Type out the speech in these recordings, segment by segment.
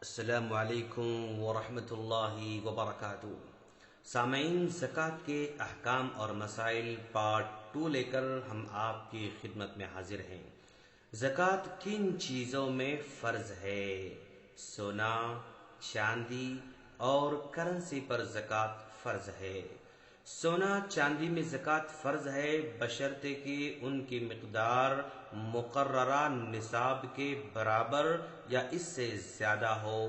السلام علیکم ورحمۃ اللہ وبرکاتہ۔ سامعین، زکوٰۃ کے احکام اور مسائل پارٹ 2 لے کر ہم آپ کی خدمت میں حاضر ہیں۔ زکوٰۃ کن چیزوں میں فرض ہے؟ سونا، چاندی اور کرنسی پر زکوٰۃ فرض ہے۔ سونا چاندی میں زکوٰۃ فرض ہے بشرطے کہ ان کی مقدار مقررہ نصاب کے برابر یا اس سے زیادہ ہو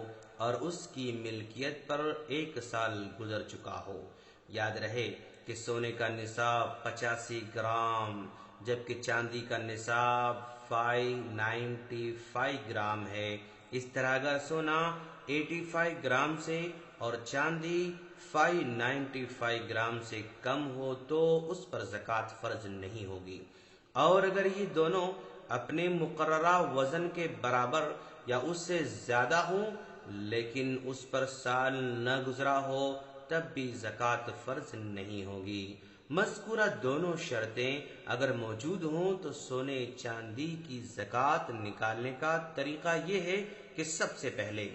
اور اس کی ملکیت پر 1 سال گزر چکا ہو۔ یاد رہے کہ سونے کا نصاب 85 گرام جبکہ چاندی کا نصاب 595 گرام ہے۔ اس طرح اگر سونا 85 گرام سے اور چاندی 595 گرام سے کم ہو تو اس پر زکوٰۃ فرض نہیں ہوگی، اور اگر یہ دونوں اپنے مقررہ وزن کے برابر یا اس سے زیادہ ہوں لیکن اس پر سال نہ گزرا ہو تب بھی زکوٰۃ فرض نہیں ہوگی۔ مذکورہ دونوں شرطیں اگر موجود ہوں تو سونے چاندی کی زکوٰۃ نکالنے کا طریقہ یہ ہے کہ سب سے پہلے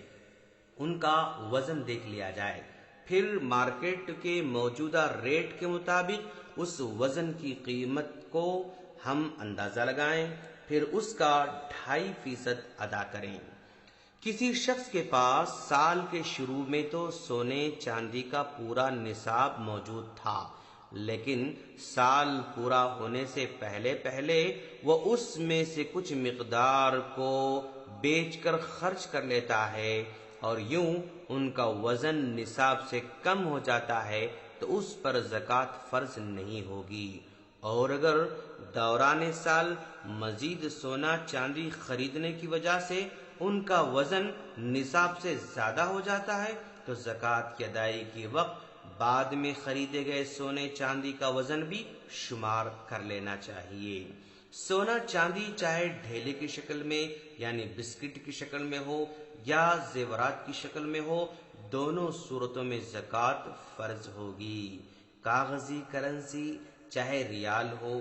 ان کا وزن دیکھ لیا جائے، پھر مارکیٹ کے موجودہ ریٹ کے مطابق اس وزن کی قیمت کو ہم اندازہ لگائیں، پھر اس کا 2.5% ادا کریں۔ کسی شخص کے پاس سال کے شروع میں تو سونے چاندی کا پورا نصاب موجود تھا، لیکن سال پورا ہونے سے پہلے وہ اس میں سے کچھ مقدار کو بیچ کر خرچ کر لیتا ہے اور یوں ان کا وزن نصاب سے کم ہو جاتا ہے تو اس پر زکوٰۃ فرض نہیں ہوگی۔ اور اگر دوران سال مزید سونا چاندی خریدنے کی وجہ سے ان کا وزن نصاب سے زیادہ ہو جاتا ہے تو زکوٰۃ کی ادائیگی کے وقت بعد میں خریدے گئے سونے چاندی کا وزن بھی شمار کر لینا چاہیے۔ سونا چاندی چاہے ڈھیلے کی شکل میں یعنی بسکٹ کی شکل میں ہو یا زیورات کی شکل میں ہو، دونوں صورتوں میں زکوٰۃ فرض ہوگی۔ کاغذی کرنسی چاہے ریال ہو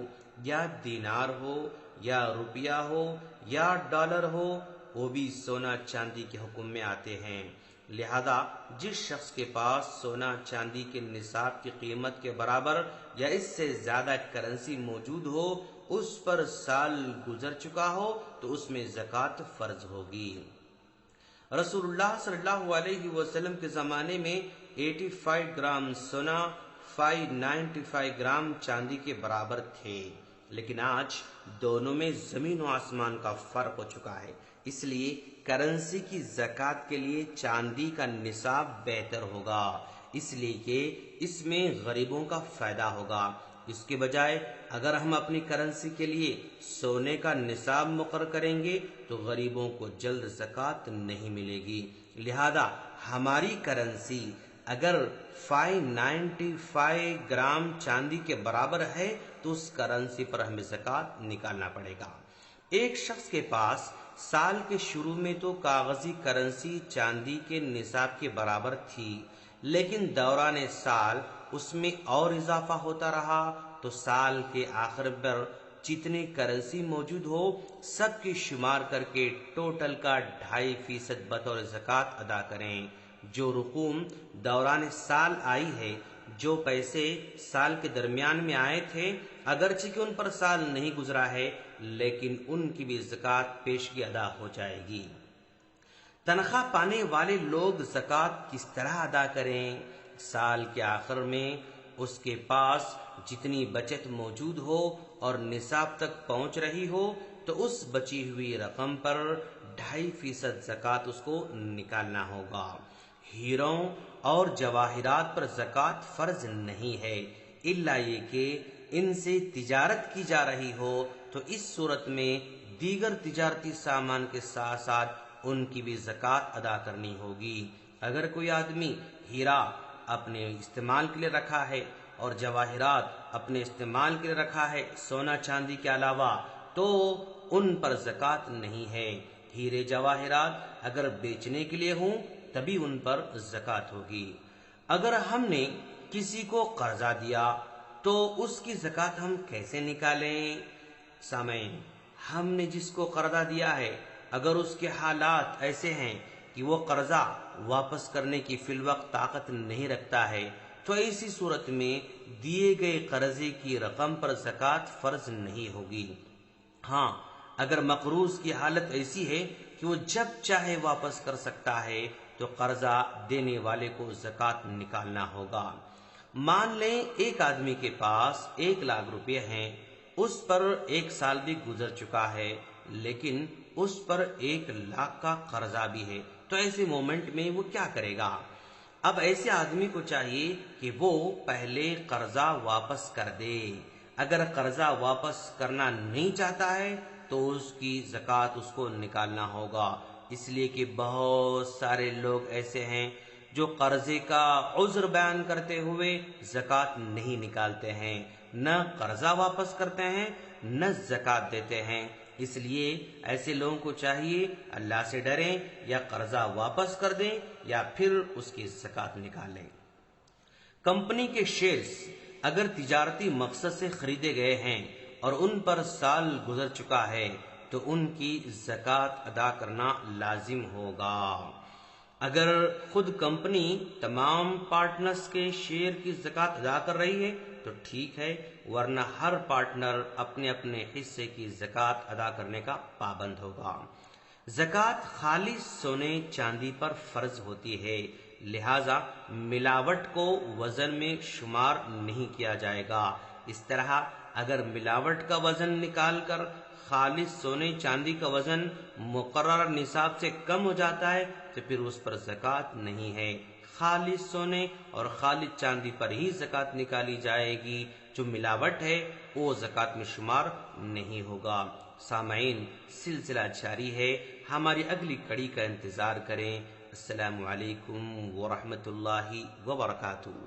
یا دینار ہو یا روپیہ ہو یا ڈالر ہو، وہ بھی سونا چاندی کے حکم میں آتے ہیں۔ لہذا جس شخص کے پاس سونا چاندی کے نصاب کی قیمت کے برابر یا اس سے زیادہ کرنسی موجود ہو، اس پر سال گزر چکا ہو تو اس میں زکوٰۃ فرض ہوگی۔ رسول اللہ صلی اللہ علیہ وسلم کے زمانے میں 85 گرام سونا 595 گرام چاندی کے برابر تھے، لیکن آج دونوں میں زمین و آسمان کا فرق ہو چکا ہے۔ اس لیے کرنسی کی زکوٰۃ کے لیے چاندی کا نصاب بہتر ہوگا، اس لیے کہ اس میں غریبوں کا فائدہ ہوگا۔ اس کے بجائے اگر ہم اپنی کرنسی کے لیے سونے کا نصاب مقرر کریں گے تو غریبوں کو جلد زکوٰۃ نہیں ملے گی۔ لہذا ہماری کرنسی اگر 595 گرام چاندی کے برابر ہے تو اس کرنسی پر ہمیں زکوٰۃ نکالنا پڑے گا۔ ایک شخص کے پاس سال کے شروع میں تو کاغذی کرنسی چاندی کے نصاب کے برابر تھی، لیکن دوران سال اس میں اور اضافہ ہوتا رہا تو سال کے آخر پر جتنی کرنسی موجود ہو سب کی شمار کر کے ٹوٹل کا 2.5% بطور زکوٰۃ ادا کریں۔ جو رقوم دوران سال آئی ہے، جو پیسے سال کے درمیان میں آئے تھے، اگرچہ کہ ان پر سال نہیں گزرا ہے لیکن ان کی بھی زکوٰۃ پیشگی ادا ہو جائے گی۔ تنخواہ پانے والے لوگ زکوٰۃ کس طرح ادا کریں؟ سال کے آخر میں اس کے پاس جتنی بچت موجود ہو اور نصاب تک پہنچ رہی ہو تو اس بچی ہوئی رقم پر 2.5% زکوٰۃ اس کو نکالنا ہوگا۔ ہیروں اور جواہرات پر زکوٰۃ فرض نہیں ہے، الا یہ کہ ان سے تجارت کی جا رہی ہو تو اس صورت میں دیگر تجارتی سامان کے ساتھ ساتھ ان کی بھی زکوٰۃ ادا کرنی ہوگی۔ اگر کوئی آدمی ہیرا اپنے استعمال کے لیے رکھا ہے اور جواہرات اپنے استعمال کے لیے رکھا ہے سونا چاندی کے علاوہ، تو ان پر زکوٰۃ نہیں ہے۔ ہیرے جواہرات اگر بیچنے کے لیے ہوں تبھی ان پر زکوٰۃ ہوگی۔ اگر ہم نے کسی کو قرضہ دیا تو اس کی زکوٰۃ ہم کیسے نکالیں؟ سامعین، ہم نے جس کو قرضہ دیا ہے اگر اس کے حالات ایسے ہیں کہ وہ قرضہ واپس کرنے کی فی الوقت طاقت نہیں رکھتا ہے تو ایسی صورت میں دیے گئے قرضے کی رقم پر زکوٰۃ فرض نہیں ہوگی۔ ہاں، اگر مقروض کی حالت ایسی ہے کہ وہ جب چاہے واپس کر سکتا ہے تو قرضہ دینے والے کو زکوٰۃ نکالنا ہوگا۔ مان لیں ایک آدمی کے پاس 1,00,000 روپے ہیں، اس پر 1 سال بھی گزر چکا ہے لیکن اس پر 1,00,000 کا قرضہ بھی ہے، تو ایسے مومنٹ میں وہ کیا کرے گا؟ اب ایسے آدمی کو چاہیے کہ وہ پہلے قرضہ واپس کر دے۔ اگر قرضہ واپس کرنا نہیں چاہتا ہے تو اس کی زکوٰۃ اس کو نکالنا ہوگا، اس لیے کہ بہت سارے لوگ ایسے ہیں جو قرضے کا عذر بیان کرتے ہوئے زکوٰۃ نہیں نکالتے ہیں، نہ قرضہ واپس کرتے ہیں نہ زکوٰۃ دیتے ہیں۔ اس لیے ایسے لوگوں کو چاہیے اللہ سے ڈریں، یا قرضہ واپس کر دیں یا پھر اس کی زکوٰۃ نکالیں۔ کمپنی کے شیئرز اگر تجارتی مقصد سے خریدے گئے ہیں اور ان پر سال گزر چکا ہے تو ان کی زکوٰۃ ادا کرنا لازم ہوگا۔ اگر خود کمپنی تمام پارٹنرز کے شیئر کی زکوٰۃ ادا کر رہی ہے تو ٹھیک ہے، ورنہ ہر پارٹنر اپنے اپنے حصے کی زکوٰۃ ادا کرنے کا پابند ہوگا۔ زکوٰۃ خالص سونے چاندی پر فرض ہوتی ہے، لہذا ملاوٹ کو وزن میں شمار نہیں کیا جائے گا۔ اس طرح اگر ملاوٹ کا وزن نکال کر خالص سونے چاندی کا وزن مقررہ نصاب سے کم ہو جاتا ہے تو پھر اس پر زکوٰۃ نہیں ہے، خالص سونے اور خالص چاندی پر ہی زکوٰۃ نکالی جائے گی، جو ملاوٹ ہے وہ زکوٰۃ میں شمار نہیں ہوگا۔ سامعین، سلسلہ جاری ہے، ہماری اگلی کڑی کا انتظار کریں۔ السلام علیکم ورحمۃ اللہ وبرکاتہ۔